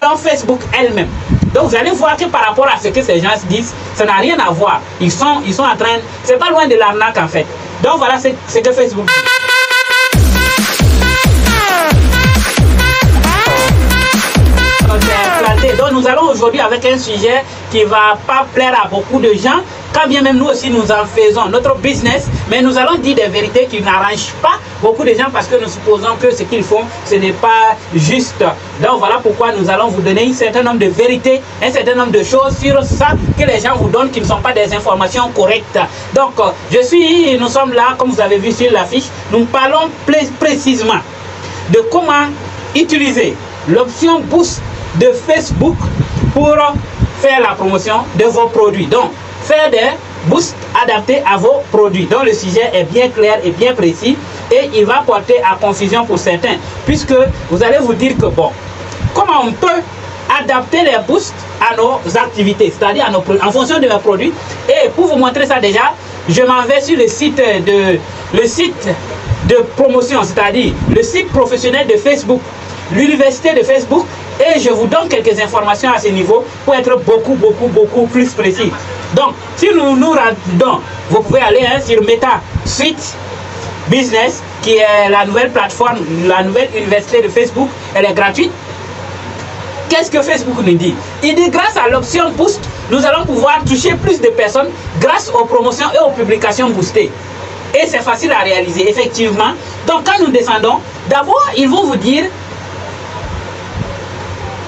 dans Facebook elle-même. Donc vous allez voir que par rapport à ce que ces gens disent, ça n'a rien à voir. Ils sont en train, c'est pas loin de l'arnaque en fait. Donc voilà ce que Facebook dit. Donc nous allons aujourd'hui avec un sujet qui va pas plaire à beaucoup de gens, quand bien même nous aussi nous en faisons notre business, mais nous allons dire des vérités qui n'arrangent pas beaucoup de gens parce que nous supposons que ce qu'ils font, ce n'est pas juste. Donc voilà pourquoi nous allons vous donner un certain nombre de vérités, un certain nombre de choses sur ça que les gens vous donnent qui ne sont pas des informations correctes. Donc nous sommes là, comme vous avez vu sur l'affiche, nous parlons précisément de comment utiliser l'option boost de Facebook pour faire la promotion de vos produits. Donc, faire des boosts adaptés à vos produits. Donc, le sujet est bien clair et bien précis et il va porter à confusion pour certains, puisque vous allez vous dire que bon, comment on peut adapter les boosts à nos activités, c'est-à-dire en fonction de nos produits. Et pour vous montrer ça déjà, je m'en vais sur le site de promotion, c'est-à-dire le site professionnel de Facebook, l'université de Facebook, et je vous donne quelques informations à ce niveau pour être beaucoup plus précis. Donc, si nous nous rendons, vous pouvez aller sur Meta Suite Business, qui est la nouvelle plateforme, la nouvelle université de Facebook. Elle est gratuite. Qu'est-ce que Facebook nous dit? Il dit grâce à l'option Boost, nous allons pouvoir toucher plus de personnes grâce aux promotions et aux publications boostées. Et c'est facile à réaliser, effectivement. Donc, quand nous descendons, d'abord, ils vont vous dire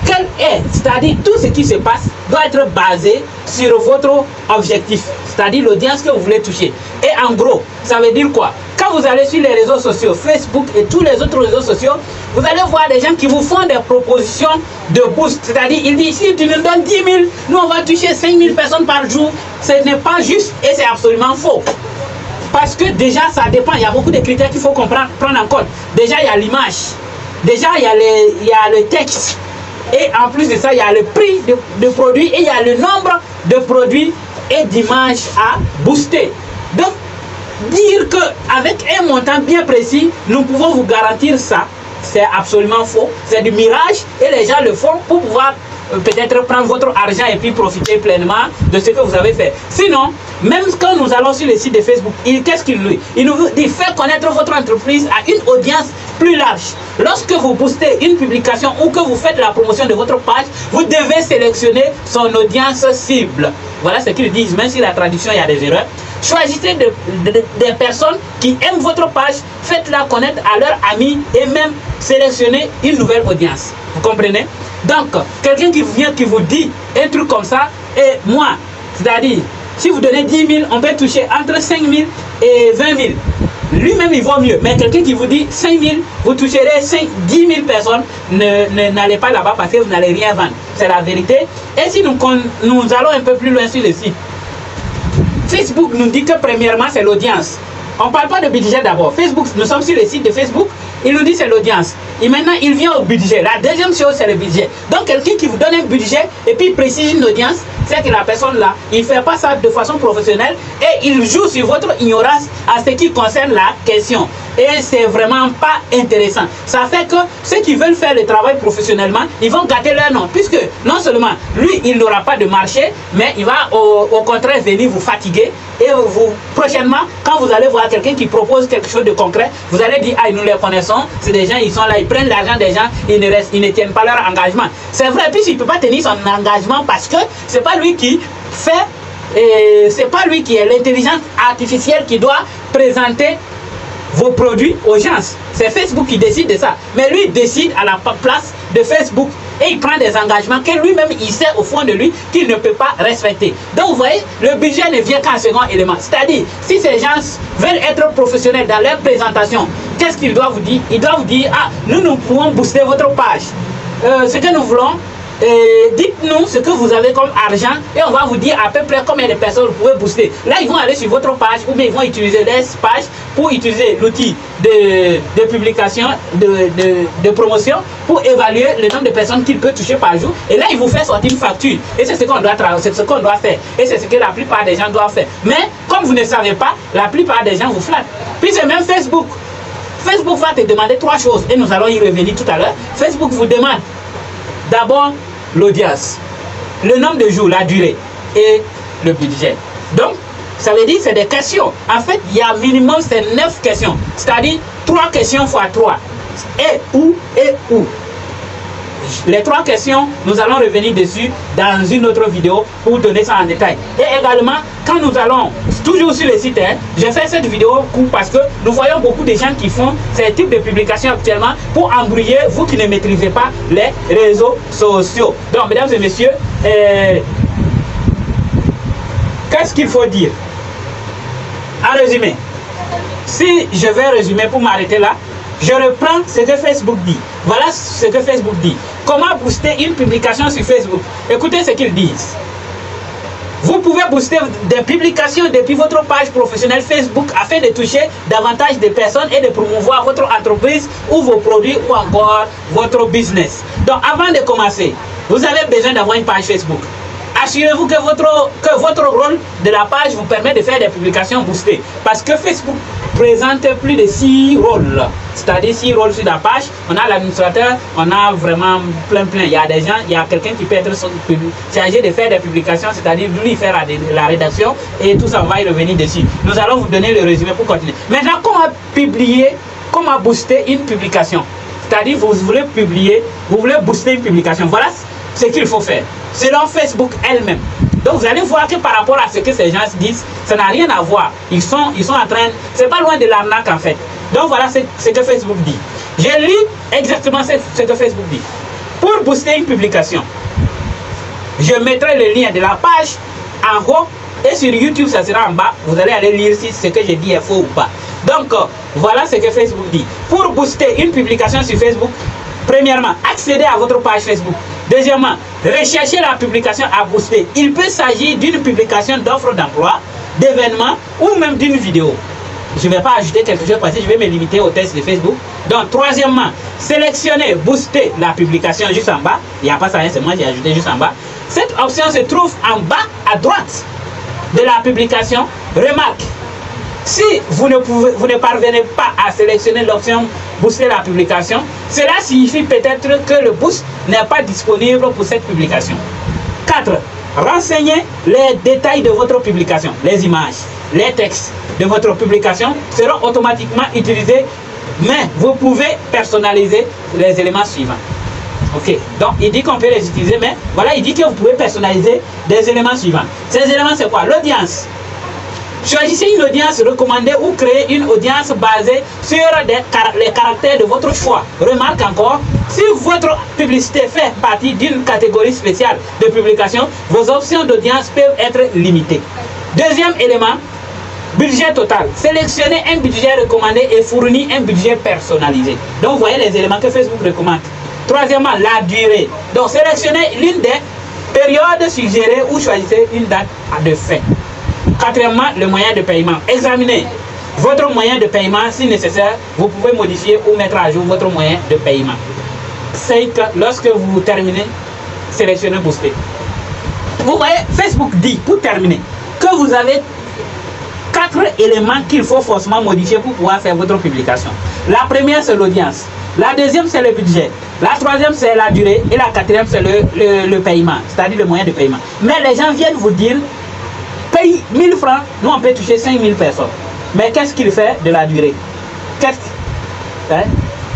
quel est, c'est-à-dire tout ce qui se passe doit être basé sur votre objectif, c'est-à-dire l'audience que vous voulez toucher. Et en gros, ça veut dire quoi? Quand vous allez sur les réseaux sociaux, Facebook et tous les autres réseaux sociaux, vous allez voir des gens qui vous font des propositions de boost. C'est-à-dire, ils disent, si tu nous donnes 10 000, nous on va toucher 5 000 personnes par jour. Ce n'est pas juste et c'est absolument faux. Parce que déjà, ça dépend. Il y a beaucoup de critères qu'il faut prendre en compte. Déjà, il y a l'image. Déjà, il y a le texte. Et en plus de ça, il y a le prix de produits et il y a le nombre de produits et d'images à booster. Donc, dire qu'avec un montant bien précis, nous pouvons vous garantir ça, c'est absolument faux. C'est du mirage et les gens le font pour pouvoir peut-être prendre votre argent et puis profiter pleinement de ce que vous avez fait. Sinon, même quand nous allons sur le site de Facebook, qu'est-ce qu'il nous dit? Il nous dit faire connaître votre entreprise à une audience plus large. Lorsque vous boostez une publication ou que vous faites la promotion de votre page, vous devez sélectionner son audience cible. Voilà ce qu'ils disent, même si la traduction, il y a des erreurs. Choisissez des personnes qui aiment votre page, faites-la connaître à leurs amis et même sélectionnez une nouvelle audience. Vous comprenez? Donc, quelqu'un qui vient, qui vous dit un truc comme ça, et moi, c'est-à-dire, si vous donnez 10 000, on peut toucher entre 5 000 et 20 000. Lui-même, il vaut mieux. Mais quelqu'un qui vous dit 5 000, vous toucherez 10 000 personnes, n'allez pas là-bas parce que vous n'allez rien vendre. C'est la vérité. Et si nous allons un peu plus loin sur le site, Facebook nous dit que premièrement, c'est l'audience. On ne parle pas de budget d'abord. Facebook, nous sommes sur le site de Facebook, il nous dit c'est l'audience. Et maintenant, il vient au budget. La deuxième chose, c'est le budget. Donc, quelqu'un qui vous donne un budget et puis précise une audience, c'est que la personne là, il ne fait pas ça de façon professionnelle et il joue sur votre ignorance à ce qui concerne la question. Et c'est vraiment pas intéressant. Ça fait que ceux qui veulent faire le travail professionnellement, ils vont gâter leur nom. Puisque non seulement lui, il n'aura pas de marché, mais il va au contraire venir vous fatiguer. Et prochainement, quand vous allez voir quelqu'un qui propose quelque chose de concret, vous allez dire, ah, nous les connaissons, c'est des gens, ils sont là, ils prennent l'argent des gens, ils ne tiennent pas leur engagement. C'est vrai, puis il ne peut pas tenir son engagement parce que c'est pas lui qui fait, c'est pas lui qui est l'intelligence artificielle qui doit présenter vos produits aux gens. C'est Facebook qui décide de ça. Mais lui décide à la place de Facebook et il prend des engagements que lui-même il sait au fond de lui qu'il ne peut pas respecter. Donc vous voyez, le budget ne vient qu'en second élément. C'est-à-dire, si ces gens veulent être professionnels dans leur présentation, qu'est-ce qu'ils doivent vous dire? Ils doivent vous dire, ah, nous pouvons booster votre page. Ce que nous voulons, dites-nous ce que vous avez comme argent et on va vous dire à peu près combien de personnes vous pouvez booster. Là, ils vont aller sur votre page ou bien ils vont utiliser les pages pour utiliser l'outil de publication, de promotion pour évaluer le nombre de personnes qu'il peut toucher par jour. Et là, ils vous font sortir une facture. Et c'est ce qu'on doit faire. Et c'est ce que la plupart des gens doivent faire. Mais comme vous ne savez pas, la plupart des gens vous flattent. Puis c'est même Facebook. Facebook va te demander 3 choses et nous allons y revenir tout à l'heure. Facebook vous demande d'abord l'audience, le nombre de jours, la durée et le budget. Donc, ça veut dire que c'est des questions. En fait, il y a minimum 9 questions. C'est-à-dire 3 questions fois 3. Et où. Les 3 questions, nous allons revenir dessus dans une autre vidéo pour donner ça en détail. Et également, quand nous allons, toujours sur le site, j'ai fait cette vidéo parce que nous voyons beaucoup de gens qui font ces types de publications actuellement pour embrouiller vous qui ne maîtrisez pas les réseaux sociaux. Donc, mesdames et messieurs, qu'est-ce qu'il faut dire? En résumé, si je vais résumer pour m'arrêter là, je reprends ce que Facebook dit. Voilà ce que Facebook dit. Comment booster une publication sur Facebook? Écoutez ce qu'ils disent. Vous pouvez booster des publications depuis votre page professionnelle Facebook afin de toucher davantage de personnes et de promouvoir votre entreprise ou vos produits ou encore votre business. Donc avant de commencer, vous avez besoin d'avoir une page Facebook. Assurez-vous que votre rôle de la page vous permet de faire des publications boostées. Parce que Facebook présente plus de 6 rôles. C'est-à-dire 6 rôles sur la page. On a l'administrateur, on a vraiment plein. Il y a des gens, il y a quelqu'un qui peut être chargé de faire des publications, c'est-à-dire lui faire la rédaction et tout ça, on va y revenir dessus. Nous allons vous donner le résumé pour continuer. Maintenant, comment publier, comment booster une publication? C'est-à-dire vous voulez publier, vous voulez booster une publication. Voilà ce qu'il faut faire, selon Facebook elle-même. Donc vous allez voir que par rapport à ce que ces gens disent, ça n'a rien à voir. Ils sont en train, c'est pas loin de l'arnaque en fait. Donc voilà ce que Facebook dit. Je lis exactement ce que Facebook dit. Pour booster une publication, je mettrai le lien de la page en haut et sur YouTube ça sera en bas. Vous allez aller lire si ce que je dis est faux ou pas. Donc voilà ce que Facebook dit. Pour booster une publication sur Facebook, premièrement, accédez à votre page Facebook. Deuxièmement, recherchez la publication à booster. Il peut s'agir d'une publication d'offres d'emploi, d'événements ou même d'une vidéo. Je ne vais pas ajouter quelque chose parce que je vais me limiter au test de Facebook. Donc, troisièmement, sélectionnez, booster la publication juste en bas. Il n'y a pas ça, c'est moi qui ai ajouté juste en bas. Cette option se trouve en bas à droite de la publication. Remarque, si vous ne parvenez pas à sélectionner l'option booster la publication, cela signifie peut-être que le boost n'est pas disponible pour cette publication. 4. Renseignez les détails de votre publication. Les images, les textes de votre publication seront automatiquement utilisés, mais vous pouvez personnaliser les éléments suivants. Ok, donc il dit qu'on peut les utiliser, mais voilà, il dit que vous pouvez personnaliser des éléments suivants. Ces éléments, c'est quoi? L'audience. Choisissez une audience recommandée ou créez une audience basée sur les caractères de votre choix. Remarque encore, si votre publicité fait partie d'une catégorie spéciale de publication, vos options d'audience peuvent être limitées. Deuxième élément, budget total. Sélectionnez un budget recommandé et fournissez un budget personnalisé. Donc, vous voyez les éléments que Facebook recommande. Troisièmement, la durée. Donc, sélectionnez l'une des périodes suggérées ou choisissez une date de fin. Quatrièmement, le moyen de paiement. Examinez votre moyen de paiement. Si nécessaire, vous pouvez modifier ou mettre à jour votre moyen de paiement. 5. Lorsque vous terminez, sélectionnez booster. Vous voyez, Facebook dit, pour terminer, que vous avez 4 éléments qu'il faut forcément modifier pour pouvoir faire votre publication. La première, c'est l'audience. La deuxième, c'est le budget. La troisième, c'est la durée. Et la quatrième, c'est le paiement, c'est-à-dire le moyen de paiement. Mais les gens viennent vous dire, paye 1000 francs, nous on peut toucher 5000 personnes. Mais qu'est-ce qu'il fait de la durée?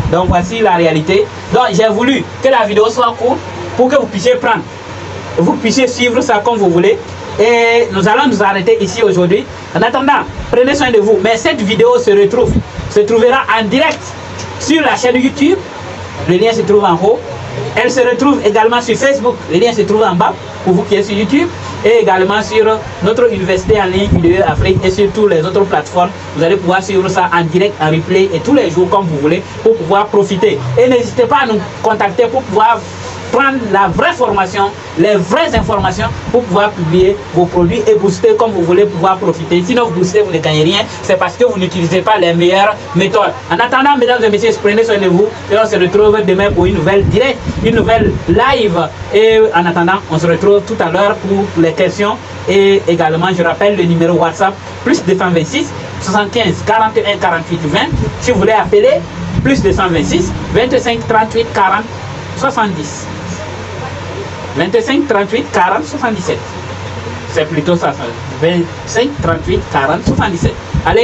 Donc voici la réalité. Donc j'ai voulu que la vidéo soit courte pour que vous puissiez prendre, vous puissiez suivre ça comme vous voulez. Et nous allons nous arrêter ici aujourd'hui. En attendant, prenez soin de vous. Mais cette vidéo se trouvera en direct sur la chaîne YouTube. Le lien se trouve en haut. Elle se retrouve également sur Facebook. Le lien se trouve en bas pour vous qui êtes sur YouTube. Et également sur notre université en ligne UDE Afrique et sur toutes les autres plateformes. Vous allez pouvoir suivre ça en direct, en replay et tous les jours comme vous voulez pour pouvoir profiter. Et n'hésitez pas à nous contacter pour pouvoir prendre la vraie formation, les vraies informations pour pouvoir publier vos produits et booster comme vous voulez pouvoir profiter. Sinon vous boostez, vous ne gagnez rien. C'est parce que vous n'utilisez pas les meilleures méthodes. En attendant, mesdames et messieurs, prenez soin de vous et on se retrouve demain pour une nouvelle direct, une nouvelle live. Et en attendant, on se retrouve tout à l'heure pour les questions. Et également, je rappelle le numéro WhatsApp, plus 226 75 41 48 20. Si vous voulez appeler, plus 226 25 38 40 70. 25 38 40 77. C'est plutôt ça. 25 38 40 77. Allez.